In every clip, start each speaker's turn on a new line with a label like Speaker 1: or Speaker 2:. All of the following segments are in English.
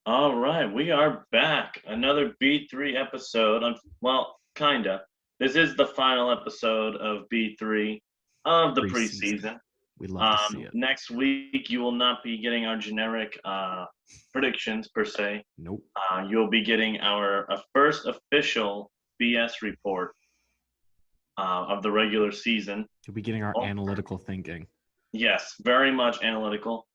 Speaker 1: All right, we are back. Another B3 episode. Well, kinda. This is the final episode of B3 of the
Speaker 2: Preseason.
Speaker 1: preseason.
Speaker 2: We love to see it.
Speaker 1: Next week, you will not be getting our generic predictions per se.
Speaker 2: Nope.
Speaker 1: You'll be getting our first official BS report of the regular season.
Speaker 2: You'll be getting our
Speaker 1: Oh,
Speaker 2: analytical thinking.
Speaker 1: yes, very much analytical.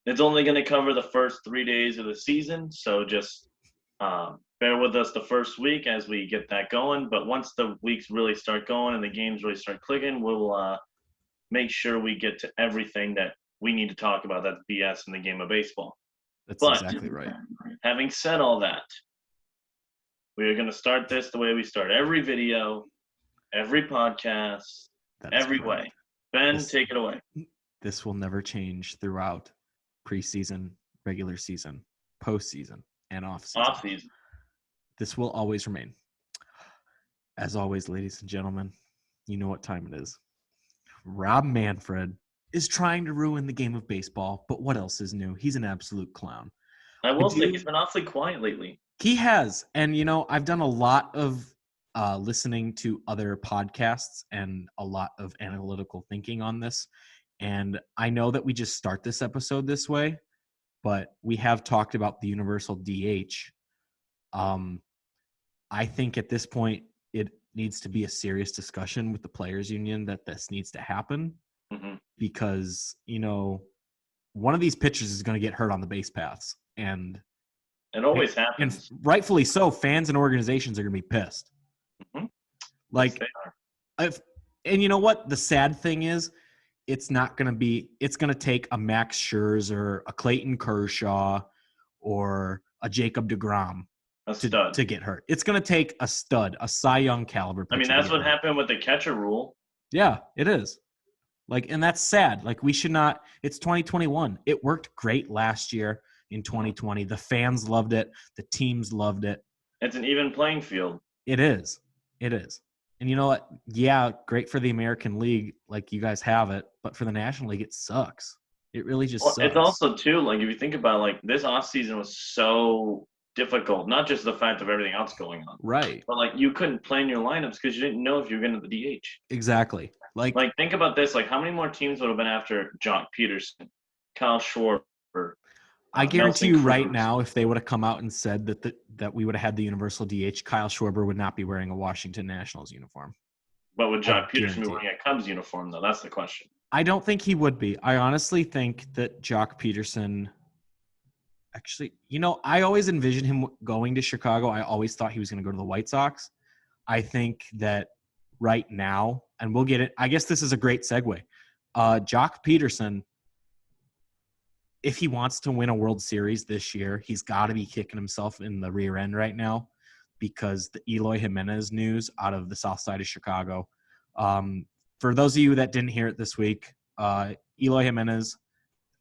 Speaker 1: It's only going to cover the first 3 days of the season, so just bear with us the first week as we get that going. But once the weeks really start going and the games really start clicking, we'll make sure we get to everything that we need to talk about that's BS in the game of baseball.
Speaker 2: That's
Speaker 1: But
Speaker 2: exactly right.
Speaker 1: having said all that, we are going to start this the way we start every video, every podcast,
Speaker 2: That is
Speaker 1: every
Speaker 2: correct.
Speaker 1: way. Ben, take it away.
Speaker 2: This will never change throughout preseason, regular season, postseason, and offseason.
Speaker 1: Off-season.
Speaker 2: This will always remain. As always, ladies and gentlemen, you know what time it is. Rob Manfred is trying to ruin the game of baseball, but what else is new? He's an absolute clown.
Speaker 1: I will say he's been awfully quiet lately.
Speaker 2: He has. And, I've done a lot of listening to other podcasts and a lot of analytical thinking on this. And I know that we just start this episode this way, but we have talked about the universal DH. I think at this point, it needs to be a serious discussion with the players union that this needs to happen because, one of these pitchers is going to get hurt on the base paths. And
Speaker 1: it always happens.
Speaker 2: And rightfully so, fans and organizations are going to be pissed. Like, and you know what? The sad thing is, it's going to take a Max Scherzer, a Clayton Kershaw, or a Jacob deGrom to get hurt. It's going to take a stud, a Cy Young caliber pitcher.
Speaker 1: I mean, that's what happened with the catcher rule.
Speaker 2: Yeah, it is. And that's sad. We should not – it's 2021. It worked great last year in 2020. The fans loved it. The teams loved it.
Speaker 1: It's an even playing field.
Speaker 2: It is. And you know what? Yeah, great for the American League, you guys have it. But for the National League, it sucks. It really just sucks.
Speaker 1: It's also, too, if you think about this offseason was so difficult, not just the fact of everything else going on.
Speaker 2: Right.
Speaker 1: But, you couldn't plan your lineups because you didn't know if you were going to the DH.
Speaker 2: Exactly.
Speaker 1: Think about this. How many more teams would have been after Jock Peterson, Kyle Schwarber?
Speaker 2: I guarantee you right now, if they would have come out and said that we would have had the universal DH, Kyle Schwarber would not be wearing a Washington Nationals uniform.
Speaker 1: But would Jock Peterson be wearing a Cubs uniform, though? That's the question.
Speaker 2: I don't think he would be. I honestly think that Jock Peterson – actually, I always envisioned him going to Chicago. I always thought he was going to go to the White Sox. I think that right now, and we'll get it – I guess this is a great segue. Jock Peterson – if he wants to win a World Series this year, he's got to be kicking himself in the rear end right now because the Eloy Jimenez news out of the south side of Chicago. For those of you that didn't hear it this week, Eloy Jimenez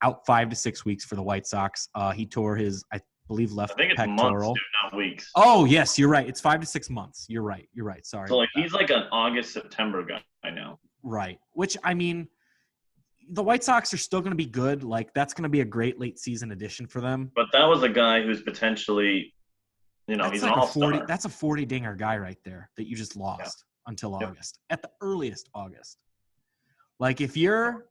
Speaker 2: out 5 to 6 weeks for the White Sox. He tore his, I believe, left pectoral.
Speaker 1: Months, dude, not weeks.
Speaker 2: Oh, yes, you're right. It's 5 to 6 months. You're right. Sorry.
Speaker 1: So, he's an August, September guy now.
Speaker 2: Right. Which, I mean – the White Sox are still going to be good. That's going to be a great late season addition for them.
Speaker 1: But that was a guy who's potentially, he's an all-star.
Speaker 2: That's a 40 dinger guy right there that you just lost until August, at the earliest August. If you're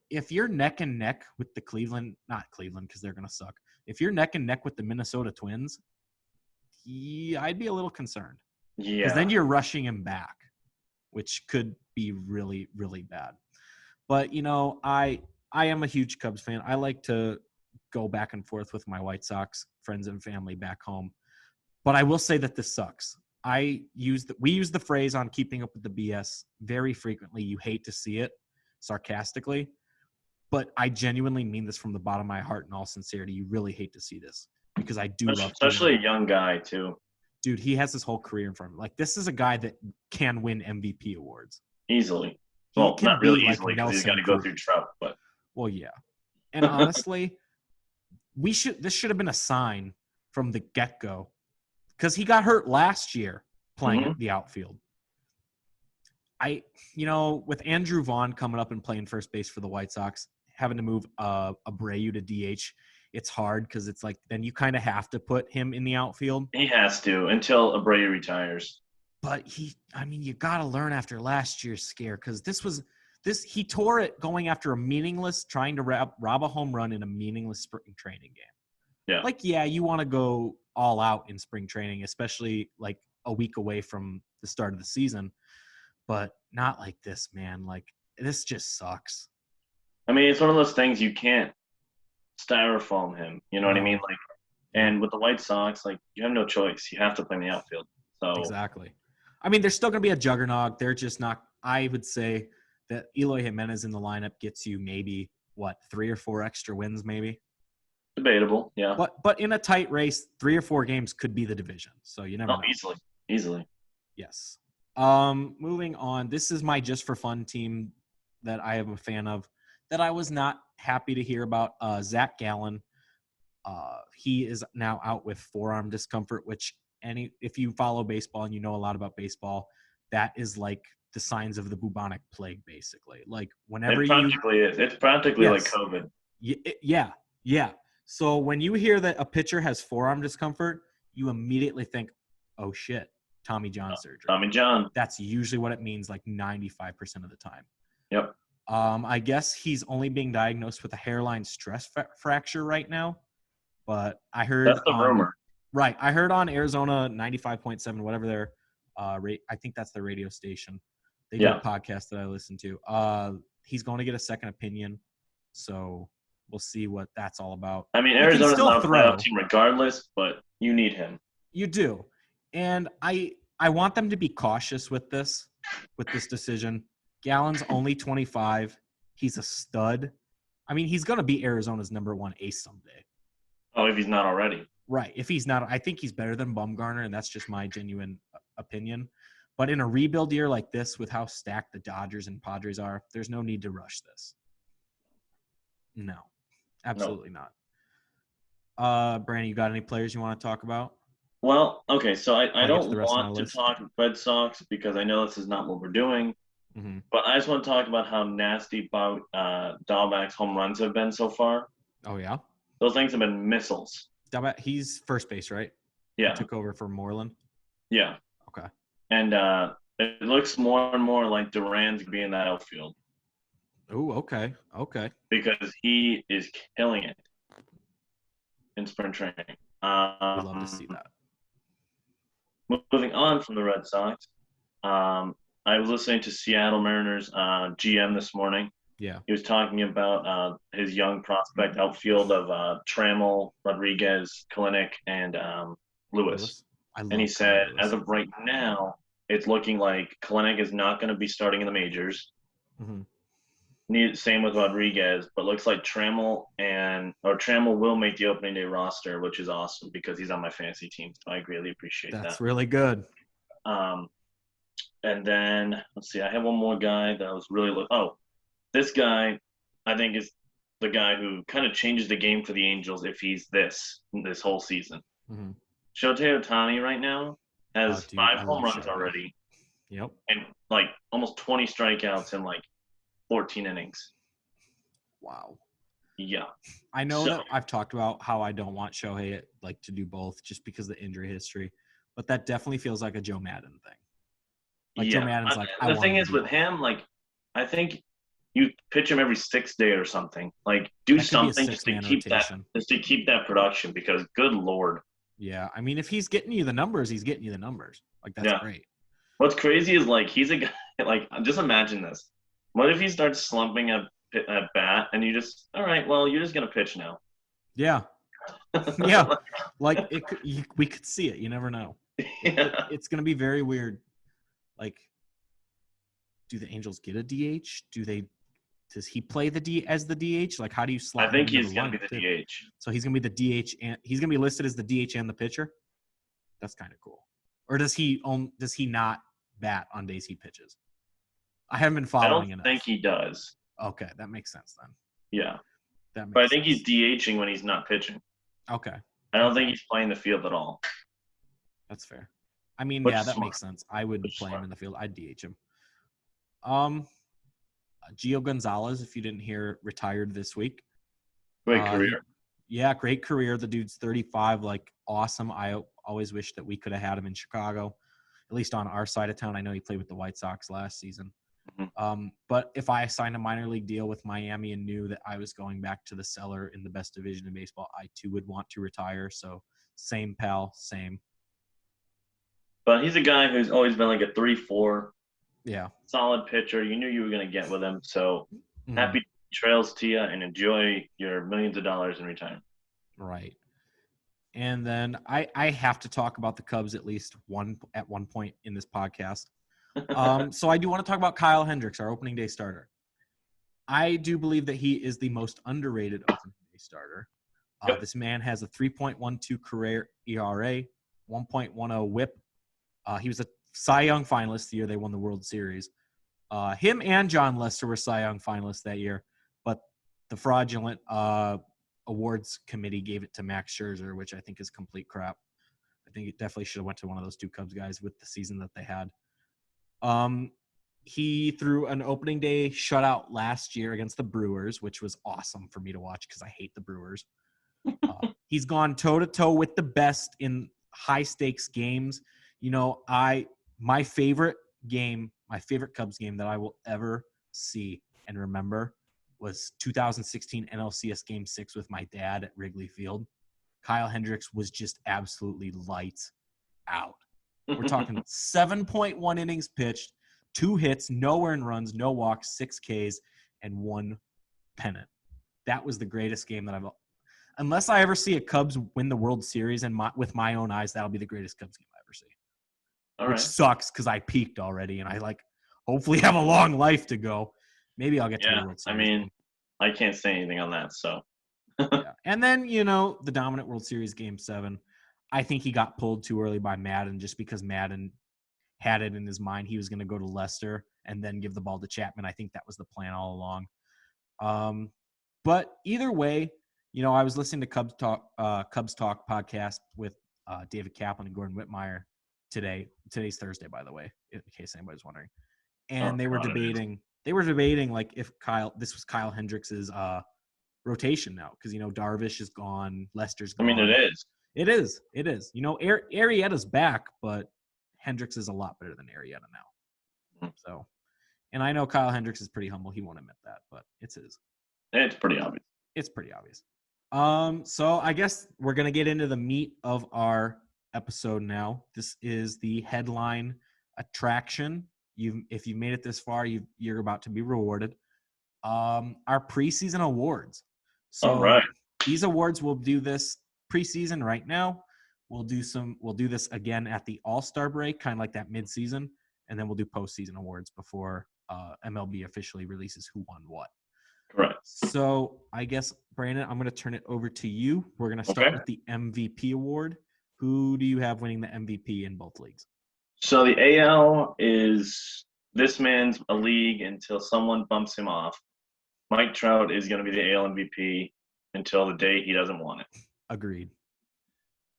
Speaker 2: neck and neck with the not Cleveland because they're going to suck. If you're neck and neck with the Minnesota Twins, I'd be a little concerned.
Speaker 1: Yeah.
Speaker 2: Because then you're rushing him back, which could be really, really bad. But, I am a huge Cubs fan. I like to go back and forth with my White Sox friends and family back home. But I will say that this sucks. We use the phrase on Keeping Up with the BS very frequently. You hate to see it, sarcastically. But I genuinely mean this from the bottom of my heart in all sincerity. You really hate to see this because I do love
Speaker 1: especially a young guy, too.
Speaker 2: Dude, he has his whole career in front of him. This is a guy that can win MVP awards.
Speaker 1: Easily. Well, not really easily because he's got to go through Trout, but
Speaker 2: well, yeah. And honestly, this should have been a sign from the get-go because he got hurt last year playing the outfield. With Andrew Vaughn coming up and playing first base for the White Sox, having to move Abreu to DH, it's hard because it's like then you kind of have to put him in the outfield.
Speaker 1: He has to until Abreu retires.
Speaker 2: But you got to learn after last year's scare because he tore it going after trying to rob a home run in a meaningless spring training game.
Speaker 1: Yeah.
Speaker 2: Like, yeah, you want to go all out in spring training, especially like a week away from the start of the season, but not like this, man. Like, this just sucks.
Speaker 1: I mean, it's one of those things you can't styrofoam him. You know what I mean? Like, and with the White Sox, like, you have no choice. You have to play in the outfield. So
Speaker 2: exactly. I mean, they're still going to be a juggernaut. They're just not. I would say that Eloy Jimenez in the lineup gets you maybe 3 or 4 extra wins, maybe.
Speaker 1: Debatable, yeah.
Speaker 2: But in a tight race, 3 or 4 games could be the division. So you never know.
Speaker 1: Easily.
Speaker 2: Yes. Moving on. This is my just for fun team that I am a fan of. That I was not happy to hear about. Zach Gallen. He is now out with forearm discomfort, which if you follow baseball and you know a lot about baseball, that is like the signs of the bubonic plague, basically. Like whenever
Speaker 1: it's practically like COVID.
Speaker 2: Yeah. So when you hear that a pitcher has forearm discomfort, you immediately think, oh shit, Tommy John surgery.
Speaker 1: Tommy John.
Speaker 2: That's usually what it means, like 95% of the time.
Speaker 1: Yep.
Speaker 2: I guess he's only being diagnosed with a hairline stress fracture right now, but I heard
Speaker 1: that's the rumor.
Speaker 2: Right. I heard on Arizona 95.7, whatever their I think that's their radio station. They do a podcast that I listen to. He's going to get a second opinion. So we'll see what that's all about.
Speaker 1: I mean, Arizona's not a playoff team regardless, but you need him.
Speaker 2: You do. And I want them to be cautious with this decision. Gallen's only 25. He's a stud. I mean, he's going to be Arizona's number 1 ace someday.
Speaker 1: Oh, if he's not already.
Speaker 2: Right. If he's not, I think he's better than Bumgarner, and that's just my genuine opinion. But in a rebuild year like this, with how stacked the Dodgers and Padres are, there's no need to rush this. No, absolutely not. Brandon, you got any players you want to talk about?
Speaker 1: Well, okay, so I don't want to talk Red Sox because I know this is not what we're doing. Mm-hmm. But I just want to talk about how nasty Dahlback's home runs have been so far.
Speaker 2: Oh, yeah?
Speaker 1: Those things have been missiles.
Speaker 2: He's first base, right?
Speaker 1: Yeah.
Speaker 2: He took over for Moreland?
Speaker 1: Yeah.
Speaker 2: Okay.
Speaker 1: And it looks more and more like Duran's going to be in that outfield.
Speaker 2: Oh, okay.
Speaker 1: Because he is killing it in spring training.
Speaker 2: We'd love to see that.
Speaker 1: Moving on from the Red Sox, I was listening to Seattle Mariners GM this morning.
Speaker 2: Yeah.
Speaker 1: He was talking about his young prospect outfield of Trammell, Rodriguez, Kalinick, and Lewis. And he said, as of right now, it's looking like Kalinick is not going to be starting in the majors. Mm-hmm. Same with Rodriguez, but looks like Trammell will make the opening day roster, which is awesome because he's on my fantasy team. So I greatly appreciate that.
Speaker 2: That's really good.
Speaker 1: And then let's see, I have one more guy that I was really this guy, I think, is the guy who kind of changes the game for the Angels if he's this whole season. Mm-hmm. Shohei Ohtani right now has 5 home runs already.
Speaker 2: Yep.
Speaker 1: And like almost 20 strikeouts in like 14 innings.
Speaker 2: Wow.
Speaker 1: Yeah.
Speaker 2: I know that I've talked about how I don't want Shohei to do both just because of the injury history, but that definitely feels like a Joe Madden thing. Joe Madden's
Speaker 1: the thing is with him, I think you pitch him every 6th day or something. Do something just to keep that production because good Lord.
Speaker 2: Yeah, I mean, if he's getting you the numbers, he's getting you the numbers. That's great.
Speaker 1: What's crazy is he's a guy. Just imagine this. What if he starts slumping at bat and you just, all right, well, you're just gonna pitch now.
Speaker 2: Yeah. Yeah. We could see it. You never know.
Speaker 1: Yeah.
Speaker 2: It's gonna be very weird. Do the Angels get a DH? Does he play as the DH? How do you slot?
Speaker 1: I think he's going to be the DH.
Speaker 2: So he's going to be the DH, and he's going to be listed as the DH and the pitcher. That's kind of cool. Or does he not bat on days he pitches? I haven't been following enough.
Speaker 1: I don't think he does.
Speaker 2: Okay, that makes sense then.
Speaker 1: Yeah, but I think he's DHing when he's not pitching.
Speaker 2: Okay.
Speaker 1: I don't think he's playing the field at all.
Speaker 2: That's fair. I mean, that makes sense. I would play him in the field. I'd DH him. Gio Gonzalez, if you didn't hear, retired this week.
Speaker 1: Great career.
Speaker 2: Yeah, great career. The dude's 35, like awesome. I always wish that we could have had him in Chicago, at least on our side of town. I know he played with the White Sox last season. But if I signed a minor league deal with Miami and knew that I was going back to the cellar in the best division in baseball, I too would want to retire. So same, pal, same.
Speaker 1: But he's a guy who's always been like a 3-4,
Speaker 2: Yeah.
Speaker 1: solid pitcher. You knew you were going to get with him. So
Speaker 2: Mhm.
Speaker 1: happy trails to you and enjoy your millions of dollars in retirement.
Speaker 2: Right. And then I have to talk about the Cubs at least at one point in this podcast. So I do want to talk about Kyle Hendricks, our opening day starter. I do believe that he is the most underrated opening day starter.
Speaker 1: Yep.
Speaker 2: This man has a 3.12 career ERA, 1.10 WHIP. He was a Cy Young finalist the year they won the World Series. Him and John Lester were Cy Young finalists that year, but the fraudulent awards committee gave it to Max Scherzer, which I think is complete crap. I think it definitely should have went to one of those two Cubs guys with the season that they had. He threw an opening day shutout last year against the Brewers, which was awesome for me to watch because I hate the Brewers. He's gone toe-to-toe with the best in high-stakes games. You know, my favorite Cubs game that I will ever see and remember was 2016 NLCS Game 6 with my dad at Wrigley Field. Kyle Hendricks was just absolutely lights out. We're talking 7.1 innings pitched, 2 hits, no earned runs, no walks, 6 Ks, and 1 pennant. That was the greatest game that unless I ever see a Cubs win the World Series and with my own eyes, that'll be the greatest Cubs game I ever see.
Speaker 1: All
Speaker 2: which
Speaker 1: right.
Speaker 2: sucks because I peaked already and I hopefully have a long life to go. Maybe I'll get to a World Series.
Speaker 1: I mean, I can't say anything on that. So.
Speaker 2: Yeah. And then, the dominant World Series Game 7, I think he got pulled too early by Madden just because Madden had it in his mind he was going to go to Lester and then give the ball to Chapman. I think that was the plan all along. But either way, I was listening to Cubs Talk podcast with David Kaplan and Gordon Whitmire today. Today's Thursday, by the way, in case anybody's wondering. And they were debating like if this was Kyle Hendricks's rotation now because Darvish is gone, Lester's gone.
Speaker 1: I mean, it is.
Speaker 2: It is. Arrieta's back, but Hendricks is a lot better than Arrieta now. So, and I know Kyle Hendricks is pretty humble. He won't admit that, but it's his.
Speaker 1: It's pretty obvious.
Speaker 2: It's pretty obvious. So I guess we're gonna get into the meat of our episode now. This is the headline attraction. If you made it this far, you're about to be rewarded. Our preseason awards. So
Speaker 1: all right.
Speaker 2: These awards, we'll do this preseason right now. We'll do this again at the All-Star break, kind of like that mid-season, and then we'll do postseason awards before MLB officially releases who won what.
Speaker 1: Correct.
Speaker 2: So I guess, Brandon, I'm going to turn it over to you. We're going to start with the MVP award. Who do you have winning the MVP in both leagues?
Speaker 1: So the AL is this man's a league until someone bumps him off. Mike Trout is going to be the AL MVP until the day he doesn't want it.
Speaker 2: Agreed.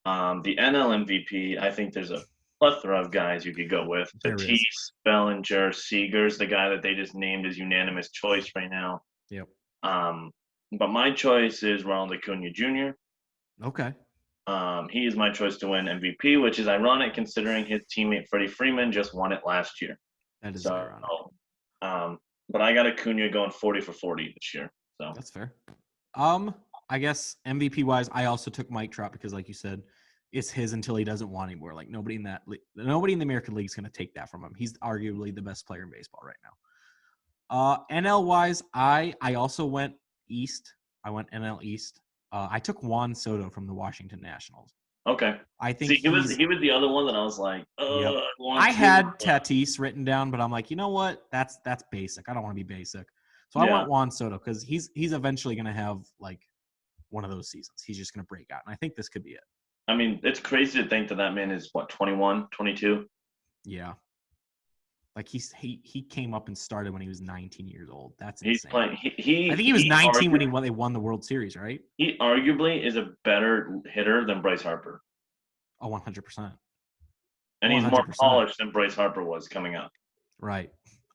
Speaker 1: The NL MVP, I think there's a plethora of guys you could go with. Tatis, Bellinger, Seager's the guy that they just named as unanimous choice right now.
Speaker 2: Yep.
Speaker 1: But my choice is Ronald Acuna Jr.
Speaker 2: Okay.
Speaker 1: He is my choice to win MVP, which is ironic considering his teammate Freddie Freeman just won it last year.
Speaker 2: That is ironic.
Speaker 1: But I got Acuna going 40 for 40 this year. So
Speaker 2: that's fair. I guess MVP wise, I also took Mike Trout because, like you said, it's his until he doesn't want anymore. Like nobody in the American League is going to take that from him. He's arguably the best player in baseball right now. NL wise, I also went East. I went NL East. I took Juan Soto from the Washington Nationals.
Speaker 1: Okay.
Speaker 2: I think
Speaker 1: he was the other one that I was like,
Speaker 2: yep. I had Tatis written down, but I'm like, you know what? That's basic. I don't want to be basic. So I want Juan Soto because he's eventually going to have like one of those seasons. He's just going to break out, and I think this could be it.
Speaker 1: I mean, it's crazy to think that man is 21, 22.
Speaker 2: Yeah. Like he came up and started when he was 19 years old. That's insane.
Speaker 1: He's playing.
Speaker 2: I think he was 19 when they won the World Series, right?
Speaker 1: He arguably is a better hitter than Bryce Harper.
Speaker 2: Oh, 100%.
Speaker 1: And he's 100%. More polished than Bryce Harper was coming up.
Speaker 2: Right.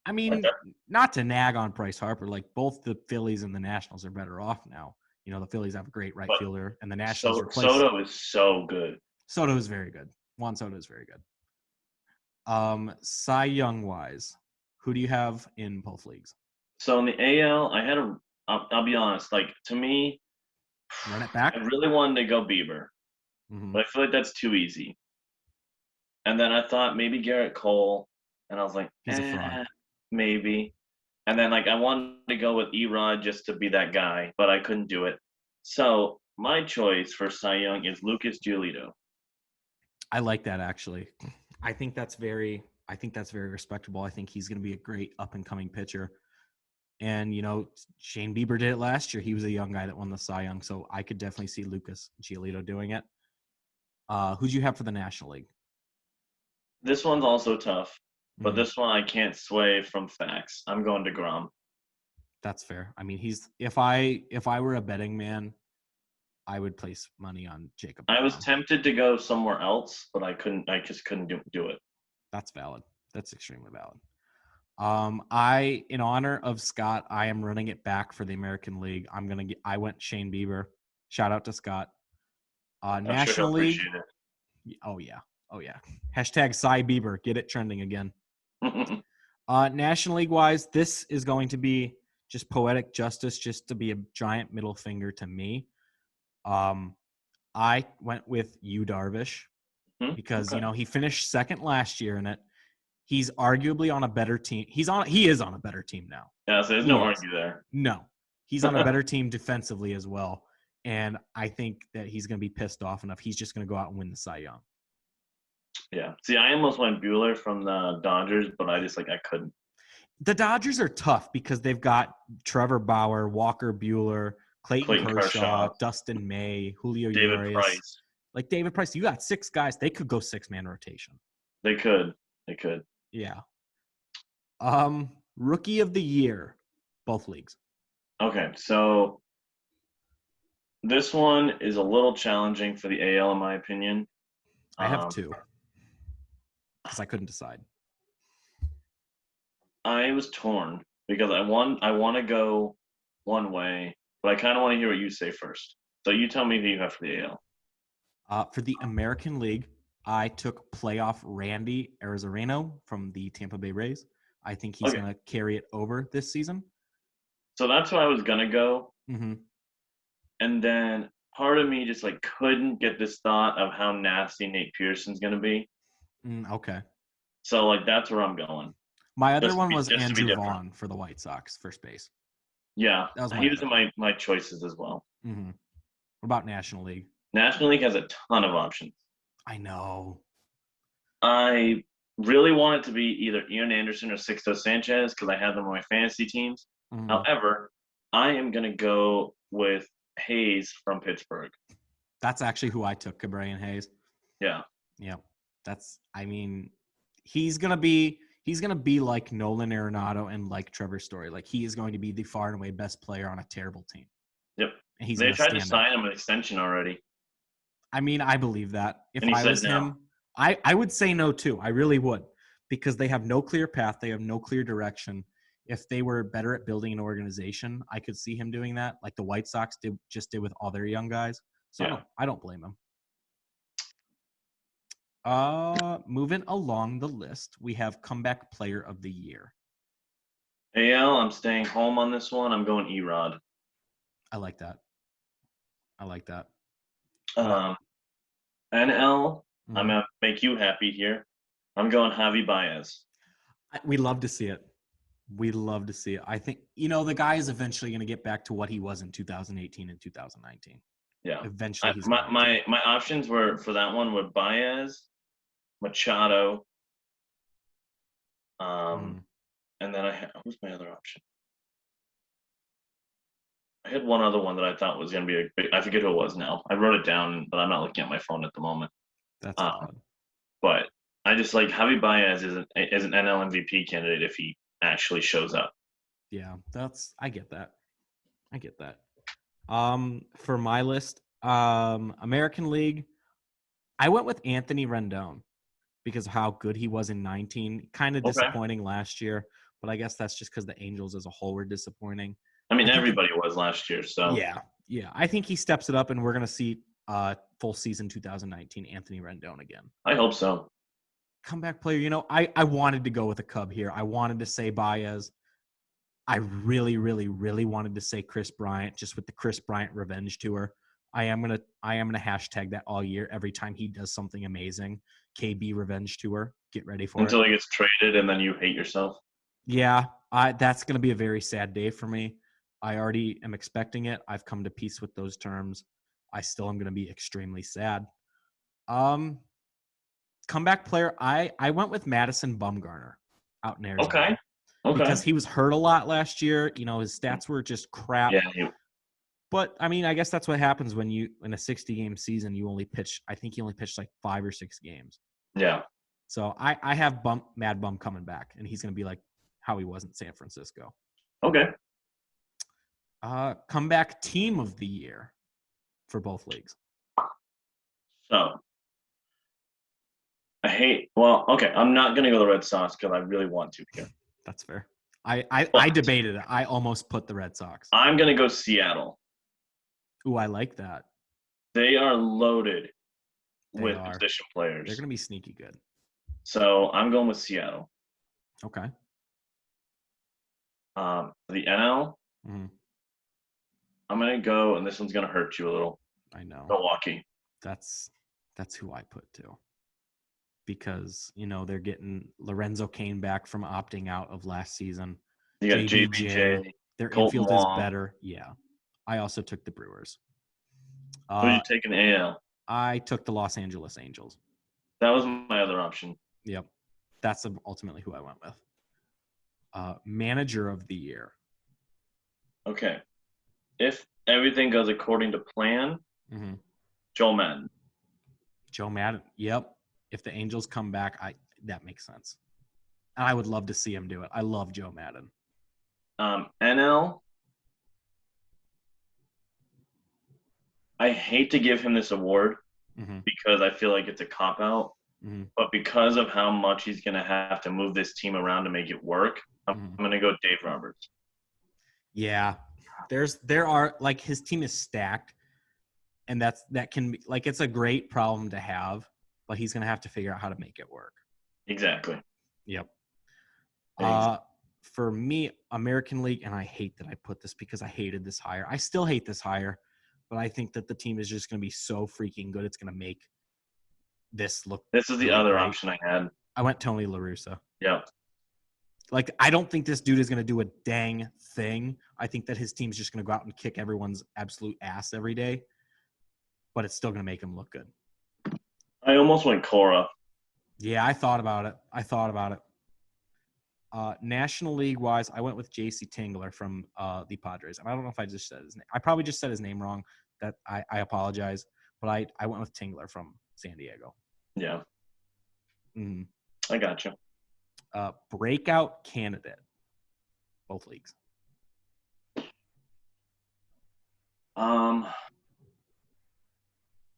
Speaker 2: I mean, not to nag on Bryce Harper, like both the Phillies and the Nationals are better off now. the Phillies have a great right
Speaker 1: But
Speaker 2: fielder, and the Nationals replace
Speaker 1: Soto is so good.
Speaker 2: Soto is very good. Juan Soto is very good. Cy Young wise, who do you have in both leagues?
Speaker 1: So in the AL, I'll be honest, like to me,
Speaker 2: Run it
Speaker 1: I
Speaker 2: back.
Speaker 1: really wanted to go Bieber,
Speaker 2: Mm-hmm.
Speaker 1: but I feel like that's too easy. And then I thought maybe Garrett Cole, and I was like,
Speaker 2: He's a fraud.
Speaker 1: maybe. And then like I wanted to go with Erod just to be that guy, but I couldn't do it. So my choice for Cy Young is Lucas Giolito.
Speaker 2: I like that actually. I think that's very respectable. I think he's going to be a great up and coming pitcher. And Shane Bieber did it last year. He was a young guy that won the Cy Young, so I could definitely see Lucas Giolito doing it. Who'd you have for the National League?
Speaker 1: This one's also tough, but
Speaker 2: Mhm.
Speaker 1: this one I can't sway from facts. I'm going to Grom.
Speaker 2: That's fair. I mean, if I were a betting man, I would place money on Jacob
Speaker 1: I was
Speaker 2: deGrom.
Speaker 1: tempted to go somewhere else, but I couldn't. I just couldn't do it.
Speaker 2: That's valid. That's extremely valid. In honor of Scott, I am running it back for the American League. I went Shane Bieber. Shout out to Scott.
Speaker 1: I'm sure he'll
Speaker 2: National League.
Speaker 1: appreciate
Speaker 2: Oh yeah. Hashtag Cy Bieber. Get it trending again.
Speaker 1: it.
Speaker 2: National League wise, this is going to be just poetic justice, just to be a giant middle finger to me. I went with Yu Darvish because
Speaker 1: Okay.
Speaker 2: he finished second last year in it. He's arguably on a better team. He is on a better team now.
Speaker 1: Yeah, so there's
Speaker 2: He
Speaker 1: no
Speaker 2: is.
Speaker 1: argue there.
Speaker 2: No, he's on a better team defensively as well. And I think that he's going to be pissed off enough. He's just going to go out and win the Cy Young.
Speaker 1: Yeah. See, I almost went Bueller from the Dodgers, but I couldn't.
Speaker 2: The Dodgers are tough because they've got Trevor Bauer, Walker Bueller, Clayton Kershaw, Dustin May, Julio
Speaker 1: David
Speaker 2: Urias.
Speaker 1: Price.
Speaker 2: Like David Price, you got 6 guys. They could go 6-man rotation.
Speaker 1: They could.
Speaker 2: Yeah. Rookie of the year, both leagues.
Speaker 1: Okay, so this one is a little challenging for the AL, in my opinion.
Speaker 2: I have 2 because I couldn't decide.
Speaker 1: I was torn because I want to go one way, but I kind of want to hear what you say first. So you tell me who you have for the AL.
Speaker 2: For the American League, I took playoff Randy Arozareno from the Tampa Bay Rays. I think he's going to carry it over this season.
Speaker 1: So that's where I was going to go.
Speaker 2: Mm-hmm.
Speaker 1: And then part of me just like couldn't get this thought of how nasty Nate Pearson's going to be.
Speaker 2: Okay.
Speaker 1: So like that's where I'm going.
Speaker 2: My other one was Andrew Vaughn for the White Sox, first base.
Speaker 1: Yeah, he was in my choices as well.
Speaker 2: Mm-hmm. What about National League?
Speaker 1: National League has a ton of options.
Speaker 2: I know.
Speaker 1: I really want it to be either Ian Anderson or Sixto Sanchez because I have them on my fantasy teams.
Speaker 2: Mm-hmm.
Speaker 1: However, I am going to go with Hayes from Pittsburgh.
Speaker 2: That's actually who I took, Cabrera and Hayes.
Speaker 1: Yeah.
Speaker 2: Yeah. He's going to be like Nolan Arenado and like Trevor Story. Like he is going to be the far and away best player on a terrible team.
Speaker 1: Yep.
Speaker 2: And
Speaker 1: they tried to sign him an extension already.
Speaker 2: I mean, I believe that. If I was
Speaker 1: no.
Speaker 2: him, I would say no too. I really would, because they have no clear path. They have no clear direction. If they were better at building an organization, I could see him doing that, like the White Sox did with all their young guys. So yeah. I don't blame him. Moving along the list, we have comeback player of the year.
Speaker 1: AL, I'm staying home on this one. I'm going Erod.
Speaker 2: I like that.
Speaker 1: NL, I'm gonna make you happy here. I'm going Javi Baez.
Speaker 2: We love to see it. I think the guy is eventually going to get back to what he was in 2018 and 2019.
Speaker 1: Yeah.
Speaker 2: Eventually,
Speaker 1: my options were for that one were Baez, Machado, and then who's my other option? I had one other one that I thought was going to be I forget who it was now. I wrote it down, but I'm not looking at my phone at the moment.
Speaker 2: That's fun.
Speaker 1: But I just like Javi Baez is an NL MVP candidate if he actually shows up.
Speaker 2: Yeah, I get that. For my list, American League, I went with Anthony Rendon because of how good he was in 19. Kind of disappointing last year, but I guess that's just because the Angels as a whole were disappointing.
Speaker 1: I mean, everybody was last year, so.
Speaker 2: Yeah, I think he steps it up, and we're going to see full season 2019 Anthony Rendon again.
Speaker 1: I hope so.
Speaker 2: Comeback player, I wanted to go with a Cub here. I wanted to say Baez. I really, really, really wanted to say Chris Bryant, just with the Chris Bryant revenge tour. I am gonna hashtag that all year. Every time he does something amazing, KB revenge tour. Get ready for
Speaker 1: Until
Speaker 2: it.
Speaker 1: he gets traded, and then you hate yourself.
Speaker 2: Yeah, that's gonna be a very sad day for me. I already am expecting it. I've come to peace with those terms. I still am gonna be extremely sad. Comeback player, I went with Madison Bumgarner out in Arizona.
Speaker 1: Okay.
Speaker 2: Because he was hurt a lot last year. His stats were just crap.
Speaker 1: Yeah.
Speaker 2: But, I mean, I guess that's what happens when you – in a 60-game season, you only pitch – I think he only pitched like 5 or 6 games.
Speaker 1: Yeah.
Speaker 2: So, I have Mad Bum coming back, and he's going to be like how he was in San Francisco.
Speaker 1: Okay.
Speaker 2: Comeback team of the year for both leagues.
Speaker 1: So, I'm not going to go the Red Sox because I really want to here.
Speaker 2: That's fair. I debated it. I almost put the Red Sox.
Speaker 1: I'm going to go Seattle.
Speaker 2: Ooh, I like that.
Speaker 1: They are loaded with position players.
Speaker 2: They're going to be sneaky good.
Speaker 1: So I'm going with Seattle.
Speaker 2: Okay.
Speaker 1: The NL, I'm going to go, and this one's going to hurt you a little.
Speaker 2: I know.
Speaker 1: Milwaukee.
Speaker 2: That's who I put too. Because, they're getting Lorenzo Cain back from opting out of last season.
Speaker 1: You got JBJ.
Speaker 2: Their infield is better. Yeah. I also took the Brewers.
Speaker 1: Who did you take in AL?
Speaker 2: I took the Los Angeles Angels.
Speaker 1: That was my other option.
Speaker 2: Yep. That's ultimately who I went with. Manager of the year.
Speaker 1: Okay. If everything goes according to plan, Joe Madden.
Speaker 2: Joe Madden. Yep. If the Angels come back, that makes sense. And I would love to see him do it. I love Joe Madden.
Speaker 1: NL. I hate to give him this award because I feel like it's a cop-out. But because of how much he's going to have to move this team around to make it work, I'm going to go Dave Roberts.
Speaker 2: Yeah. There are – like his team is stacked, and that can be – like it's a great problem to have, but he's going to have to figure out how to make it work.
Speaker 1: Exactly.
Speaker 2: Yep. For me, American League, and I hate that I put this because I hated this hire. I still hate this hire, but I think that the team is just going to be so freaking good. It's going to make this look.
Speaker 1: This is the other option I had.
Speaker 2: I went Tony La Russa.
Speaker 1: Yeah.
Speaker 2: Like, I don't think this dude is going to do a dang thing. I think that his team's just going to go out and kick everyone's absolute ass every day, but it's still going to make him look good.
Speaker 1: I almost went Cora.
Speaker 2: Yeah, I thought about it. National League-wise, I went with J.C. Tingler from the Padres. And I don't know if I just said his name. I probably just said his name wrong. That I apologize. But I went with Tingler from San Diego.
Speaker 1: Yeah. I got you.
Speaker 2: Breakout candidate. Both leagues.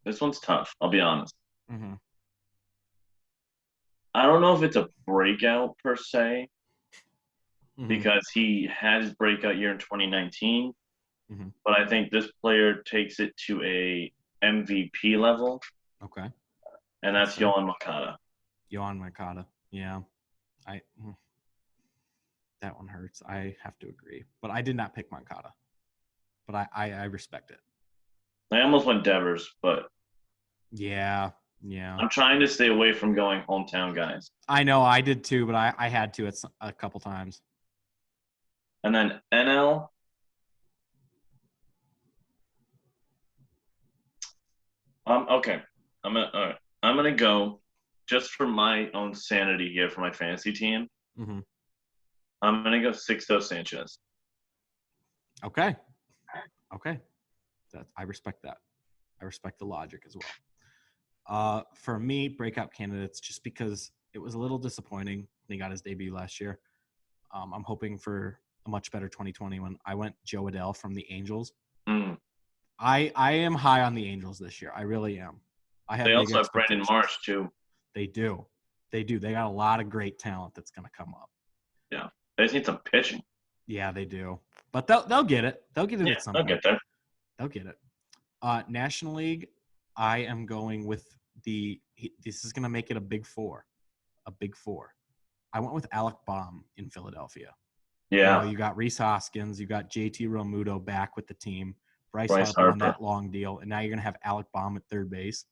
Speaker 1: This one's tough. I'll be honest. I don't know if it's a breakout per se, because he had his breakout year in 2019, but I think this player takes it to a MVP level.
Speaker 2: Okay.
Speaker 1: And that's Yohan Moncada.
Speaker 2: Yohan Moncada, yeah. That one hurts. I have to agree. But I did not pick Moncada. But I respect it.
Speaker 1: I almost went Devers, but
Speaker 2: yeah.
Speaker 1: I'm trying to stay away from going hometown guys.
Speaker 2: I know, I did too, but I had to a couple times.
Speaker 1: And then NL. Okay. I'm gonna go just for my own sanity here for my fantasy team. I'm gonna go Sixto Sanchez.
Speaker 2: Okay. I respect that. I respect the logic as well. For me, breakout candidates, just because it was a little disappointing when he got his debut last year. I'm hoping for a much better 2020 when I went Joe Adele from the Angels. I am high on the Angels this year. I really am.
Speaker 1: They also have Brandon Marsh too.
Speaker 2: They do. They got a lot of great talent that's going to come up.
Speaker 1: Yeah. They just need some pitching.
Speaker 2: Yeah, they do. But they'll get it. They'll get it at some point.
Speaker 1: They'll get there.
Speaker 2: He'll get it. National League, I am going with this is going to make it a big four. A big four. I went with Alec Baum in Philadelphia.
Speaker 1: Yeah.
Speaker 2: You got Rhys Hoskins. You got JT Realmuto back with the team. Bryce
Speaker 1: Bryce
Speaker 2: Harper on
Speaker 1: Harper.
Speaker 2: that long deal. And now you're going to have Alec Baum at third base.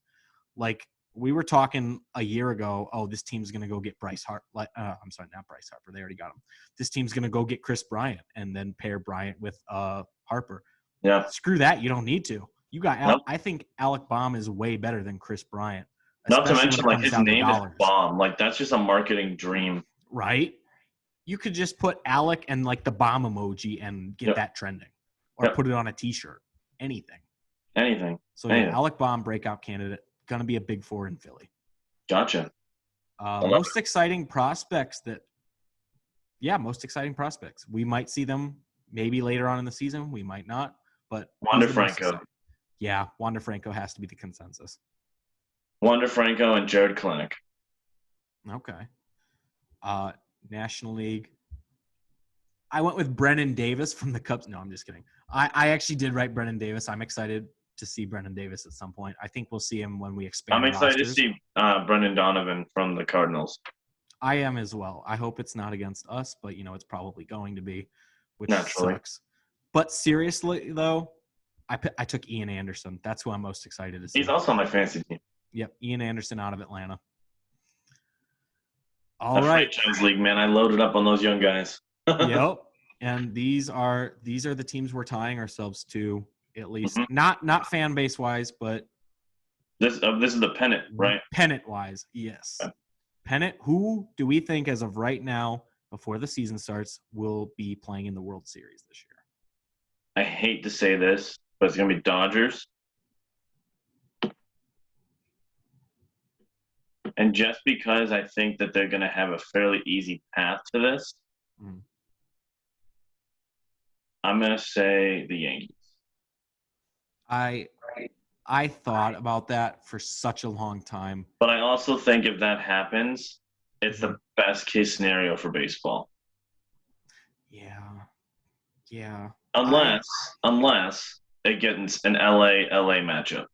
Speaker 2: Like, we were talking a year ago, this team's going to go get Bryce Harper. I'm sorry, not Bryce Harper. They already got him. This team's going to go get Chris Bryant and then pair Bryant with Harper.
Speaker 1: Yeah.
Speaker 2: Screw that. You don't need to. You got
Speaker 1: Nope.
Speaker 2: I think Alec Baum is way better than Chris Bryant.
Speaker 1: Not to
Speaker 2: especially
Speaker 1: mention,
Speaker 2: when it
Speaker 1: like,
Speaker 2: comes
Speaker 1: his
Speaker 2: down to
Speaker 1: name is
Speaker 2: dollars.
Speaker 1: Bomb. Like, that's just a marketing dream.
Speaker 2: Right? You could just put Alec and, like, the bomb emoji and get that trending. Or put it on a T-shirt. Anything. So, yeah, Alec Baum, breakout candidate. Going to be a big four in Philly.
Speaker 1: Gotcha.
Speaker 2: Most exciting prospects most exciting prospects. We might see them maybe later on in the season. We might not. But
Speaker 1: Wander Franco.
Speaker 2: Yeah, Wander Franco has to be the consensus.
Speaker 1: Wander Franco and Jared Klinick.
Speaker 2: Okay. National League. I went with Brennan Davis from the Cubs. No, I'm just kidding. I actually did write Brennan Davis. I'm excited to see Brennan Davis at some point. I think we'll see him when we expand.
Speaker 1: I'm excited
Speaker 2: rosters.
Speaker 1: to see Brendan Donovan from the Cardinals.
Speaker 2: I am as well. I hope it's not against us, but it's probably going to be, which
Speaker 1: Naturally
Speaker 2: sucks. But seriously, though, I took Ian Anderson. That's who I'm most excited to see.
Speaker 1: He's also on my fantasy team.
Speaker 2: Yep, Ian Anderson out of Atlanta. All right,
Speaker 1: franchise league, man. I loaded up on those young guys.
Speaker 2: Yep, and these are the teams we're tying ourselves to, at least not fan base wise, but
Speaker 1: this is the pennant, right?
Speaker 2: Pennant wise, yes. Okay. Pennant. Who do we think, as of right now, before the season starts, will be playing in the World Series this year?
Speaker 1: I hate to say this, but it's gonna be Dodgers. And just because I think that they're going to have a fairly easy path to this, I'm going to say the Yankees.
Speaker 2: I thought about that for such a long time.
Speaker 1: But I also think if that happens, it's the best case scenario for baseball.
Speaker 2: Yeah.
Speaker 1: Unless it gets an LA matchup.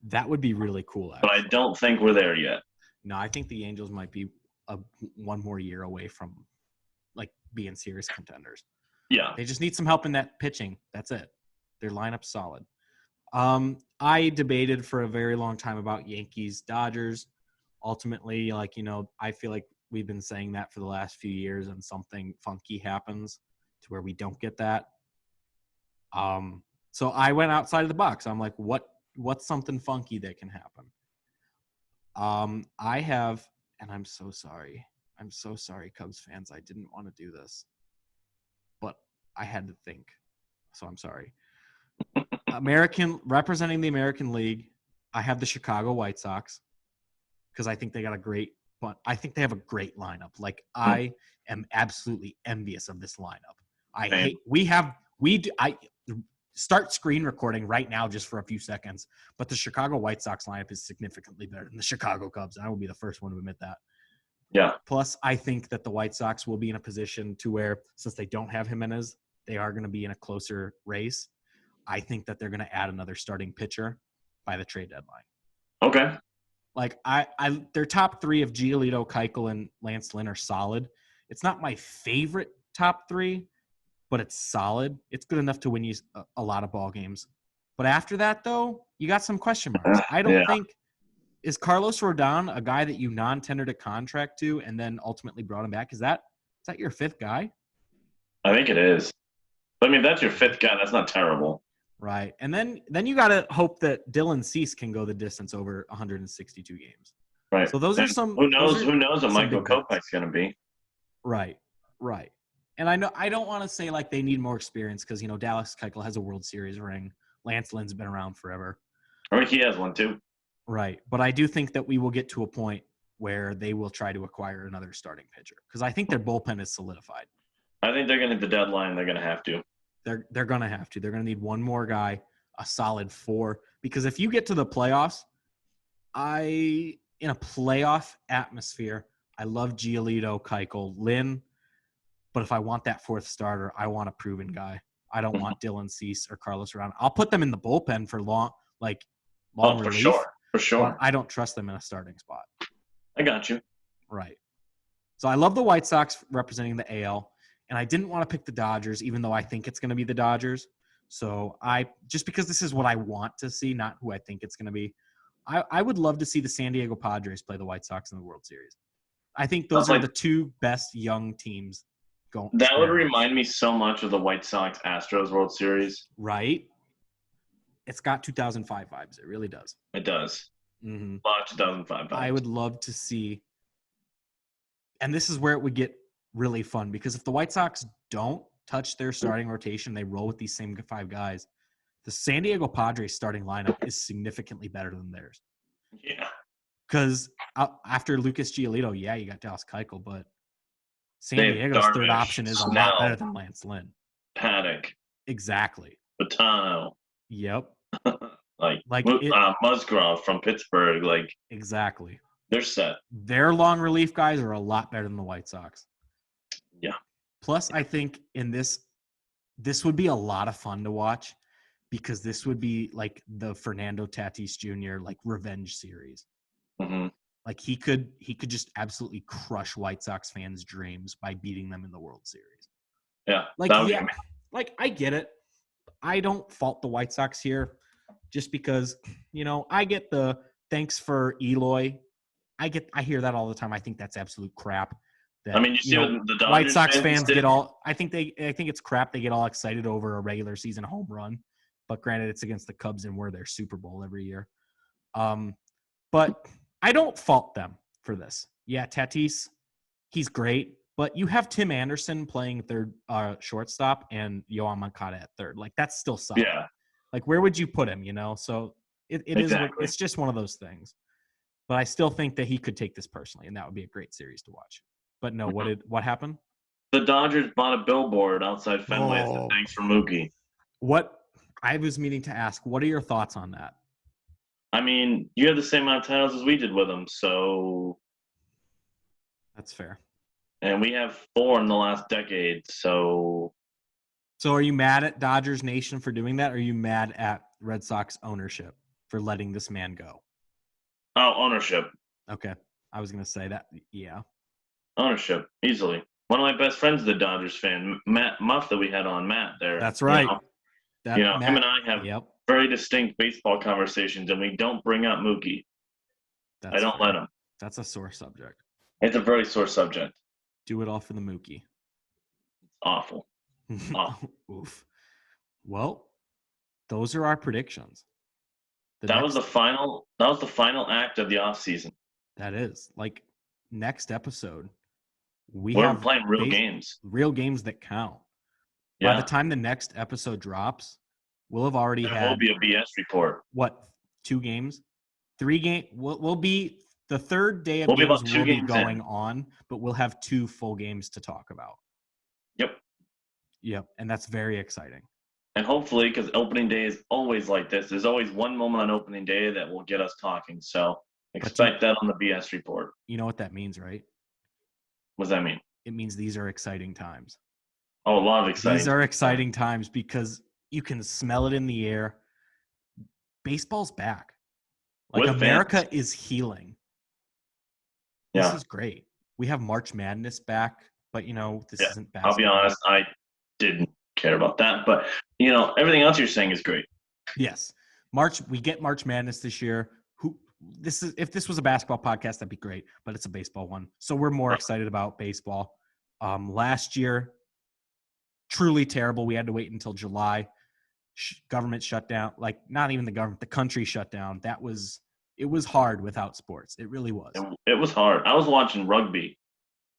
Speaker 2: That would be really cool, actually.
Speaker 1: But I don't think we're there yet.
Speaker 2: No, I think the Angels might be one more year away from, like, being serious contenders.
Speaker 1: Yeah.
Speaker 2: They just need some help in that pitching. That's it. Their lineup's solid. I debated for a very long time about Yankees, Dodgers. Ultimately, I feel like we've been saying that for the last few years, and something funky happens to where we don't get that. So I went outside of the box. I'm like, what's something funky that can happen? I have, and I'm so sorry, Cubs fans. I didn't want to do this, but I had to think, so I'm sorry. Representing the American League, I have the Chicago White Sox because I think they got I think they have a great lineup. Like, I am absolutely envious of this lineup. I start screen recording right now just for a few seconds, but the Chicago White Sox lineup is significantly better than the Chicago Cubs, and I will be the first one to admit that.
Speaker 1: Yeah.
Speaker 2: Plus, I think that the White Sox will be in a position to where, since they don't have Jimenez, they are going to be in a closer race. I think that they're going to add another starting pitcher by the trade deadline.
Speaker 1: Okay.
Speaker 2: Like, their top three of Giolito, Keuchel, and Lance Lynn are solid. It's not my favorite top three, but it's solid. It's good enough to win you a lot of ball games. But after that, though, you got some question marks. I don't think – is Carlos Rodon a guy that you non-tendered a contract to and then ultimately brought him back? Is that your fifth guy?
Speaker 1: I think it is. But, I mean, if that's your fifth guy, that's not terrible.
Speaker 2: Right. And then you got to hope that Dylan Cease can go the distance over 162 games.
Speaker 1: Right.
Speaker 2: So those are some –
Speaker 1: Who knows what Michael Kopech's going to be.
Speaker 2: Right. And I know I don't want to say like they need more experience because, Dallas Keuchel has a World Series ring. Lance Lynn's been around forever.
Speaker 1: I mean, he has one too.
Speaker 2: Right. But I do think that we will get to a point where they will try to acquire another starting pitcher because I think their bullpen is solidified.
Speaker 1: I think they're going to hit the deadline. They're going to have to.
Speaker 2: They're going to have to. They're going to need one more guy, a solid 4. Because if you get to the playoffs, in a playoff atmosphere, I love Giolito, Keuchel, Lynn. But if I want that fourth starter, I want a proven guy. I don't want Dylan Cease or Carlos Rodon. I'll put them in the bullpen for long
Speaker 1: Oh, for
Speaker 2: relief.
Speaker 1: sure. For
Speaker 2: But
Speaker 1: sure.
Speaker 2: I don't trust them in a starting spot.
Speaker 1: I got you.
Speaker 2: Right. So I love the White Sox representing the AL, and I didn't want to pick the Dodgers, even though I think it's going to be the Dodgers. So just because this is what I want to see, not who I think it's going to be, I would love to see the San Diego Padres play the White Sox in the World Series. I think those are the two best young teams going.
Speaker 1: That would remind me so much of the White Sox Astros World Series.
Speaker 2: Right. It's got 2005 vibes. It really does.
Speaker 1: It does.
Speaker 2: Mm-hmm.
Speaker 1: A lot of 2005 vibes.
Speaker 2: I would love to see, and this is where it would get really fun, because if the White Sox don't touch their starting rotation, they roll with these same 5 guys, the San Diego Padres starting lineup is significantly better than theirs.
Speaker 1: Yeah.
Speaker 2: Because after Lucas Giolito, yeah, you got Dallas Keuchel, but San Diego's third option is a lot better than Lance Lynn.
Speaker 1: Paddock.
Speaker 2: Exactly.
Speaker 1: Botano.
Speaker 2: Yep.
Speaker 1: Musgrove from Pittsburgh.
Speaker 2: Exactly.
Speaker 1: They're set.
Speaker 2: Their long relief guys are a lot better than the White Sox.
Speaker 1: Yeah.
Speaker 2: Plus, I think in this would be a lot of fun to watch, because this would be like the Fernando Tatis Jr. revenge series.
Speaker 1: Mm-hmm.
Speaker 2: He could just absolutely crush White Sox fans' dreams by beating them in the World Series.
Speaker 1: Yeah.
Speaker 2: I get it. I don't fault the White Sox here, just because, I get the thanks for Eloy. I hear that all the time. I think that's absolute crap. That,
Speaker 1: you see what the Dodgers
Speaker 2: White Sox fans get all. I think it's crap. They get all excited over a regular season home run, but granted, it's against the Cubs and we're their Super Bowl every year. But I don't fault them for this. Yeah, Tatis, he's great, but you have Tim Anderson playing third shortstop and Yoan Moncada at third. That's still solid.
Speaker 1: Yeah.
Speaker 2: Where would you put him? So it
Speaker 1: exactly.
Speaker 2: It's just one of those things. But I still think that he could take this personally, and that would be a great series to watch. But no, what happened?
Speaker 1: The Dodgers bought a billboard outside Fenway. So thanks for Mookie.
Speaker 2: What I was meaning to ask, what are your thoughts on that?
Speaker 1: You have the same amount of titles as we did with them, so
Speaker 2: that's fair.
Speaker 1: And we have 4 in the last decade, so.
Speaker 2: So are you mad at Dodgers Nation for doing that? Or are you mad at Red Sox ownership for letting this man go?
Speaker 1: Oh, ownership.
Speaker 2: Okay. I was going to say that. Yeah.
Speaker 1: Ownership, easily. One of my best friends is a Dodgers fan, Matt Muff, that we had on Matt there.
Speaker 2: That's right.
Speaker 1: Matt, him and I have very distinct baseball conversations, and we don't bring up Mookie. I don't let him.
Speaker 2: That's a sore subject.
Speaker 1: It's a very sore subject.
Speaker 2: Do it all for the Mookie.
Speaker 1: Awful.
Speaker 2: Oof. Well, those are our predictions.
Speaker 1: That was the final act of the offseason.
Speaker 2: That is. Next episode,
Speaker 1: we're playing real games.
Speaker 2: Real games that count.
Speaker 1: Yeah.
Speaker 2: By the time the next episode drops, we'll have already had.
Speaker 1: It will be a BS report.
Speaker 2: What? 2 games? 3 games? We'll be the third day of games will be going on, but we'll have 2 full games to talk about. Yep, and that's very exciting.
Speaker 1: And hopefully, because opening day is always like this, there's always one moment on opening day that will get us talking. So expect that on the BS report.
Speaker 2: You know what that means, right?
Speaker 1: What does that mean?
Speaker 2: It means these are exciting times.
Speaker 1: Oh, a lot of exciting.
Speaker 2: These are exciting times because you can smell it in the air. Baseball's back. America is healing.
Speaker 1: Yeah.
Speaker 2: This is great. We have March Madness back, but this isn't basketball.
Speaker 1: I'll be honest, I didn't care about that, but everything else you're saying is great.
Speaker 2: Yes. We get March Madness this year. If this was a basketball podcast, that'd be great, but it's a baseball one. So we're more excited about baseball. Last year, truly terrible. We had to wait until July. Government shut down. Not even the government, the country shut down. It was hard without sports. It really was.
Speaker 1: It was hard. I was watching rugby.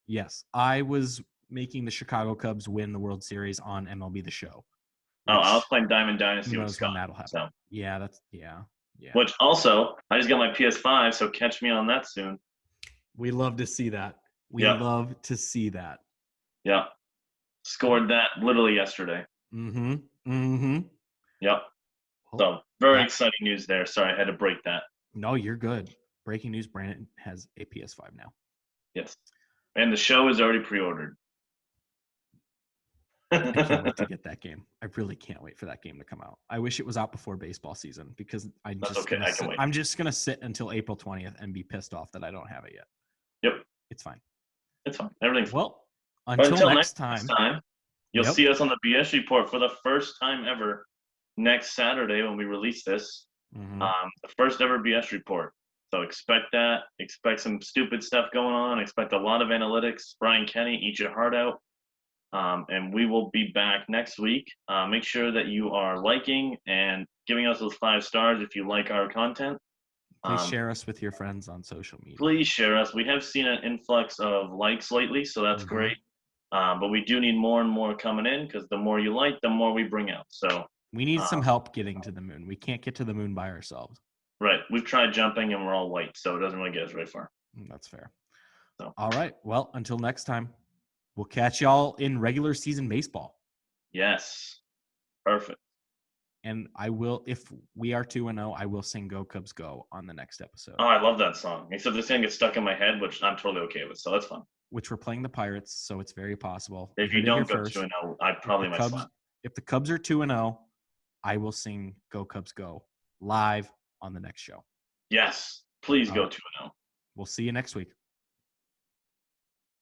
Speaker 2: Yes. I was making the Chicago Cubs win the World Series on MLB The Show.
Speaker 1: I was playing Diamond Dynasty with Scott.
Speaker 2: That'll happen. So. Yeah. Yeah.
Speaker 1: Which also, I just got my PS5, so catch me on that soon.
Speaker 2: We love to see that. Love to see that.
Speaker 1: Yeah. Scored that literally yesterday.
Speaker 2: Mm-hmm. Mm-hmm.
Speaker 1: Yep. So, very exciting news there. Sorry, I had to break that.
Speaker 2: No, you're good. Breaking news, Brandon has a PS5 now.
Speaker 1: Yes. And the show is already pre-ordered.
Speaker 2: I can't wait to get that game. I really can't wait for that game to come out. I wish it was out before baseball season because
Speaker 1: That's okay. I can wait.
Speaker 2: I'm just gonna sit until April 20th and be pissed off that I don't have it yet.
Speaker 1: Yep.
Speaker 2: It's fine.
Speaker 1: It's fine. Everything's fine.
Speaker 2: Well,
Speaker 1: But
Speaker 2: until next time,
Speaker 1: you'll
Speaker 2: Yep.
Speaker 1: see us on the BS report for the first time ever next Saturday when we release this.
Speaker 2: Mhm.
Speaker 1: The first ever BS report. So expect that. Expect some stupid stuff going on. Expect a lot of analytics. Brian Kenny, eat your heart out. And we will be back next week. Make sure that you are liking and giving us those 5 stars if you like our content.
Speaker 2: Please share us with your friends on social media.
Speaker 1: Please share us. We have seen an influx of likes lately, so that's great. But we do need more and more coming in because the more you like, the more we bring out. So
Speaker 2: we need some help getting to the moon. We can't get to the moon by ourselves.
Speaker 1: Right. We've tried jumping and we're all white, so it doesn't really get us very far.
Speaker 2: That's fair.
Speaker 1: So.
Speaker 2: All right. Well, until next time, we'll catch y'all in regular season baseball.
Speaker 1: Yes. Perfect.
Speaker 2: And I will, if we are 2-0, I will sing Go Cubs Go on the next episode.
Speaker 1: Oh, I love that song. Except this thing gets stuck in my head, which I'm totally okay with, so that's fun.
Speaker 2: Which we're playing the Pirates, so it's very possible.
Speaker 1: If you don't go 2-0, I probably might slap.
Speaker 2: If the Cubs are 2-0, I will sing Go Cubs Go live on the next show.
Speaker 1: Yes. Please go 2-0.
Speaker 2: We'll see you next week.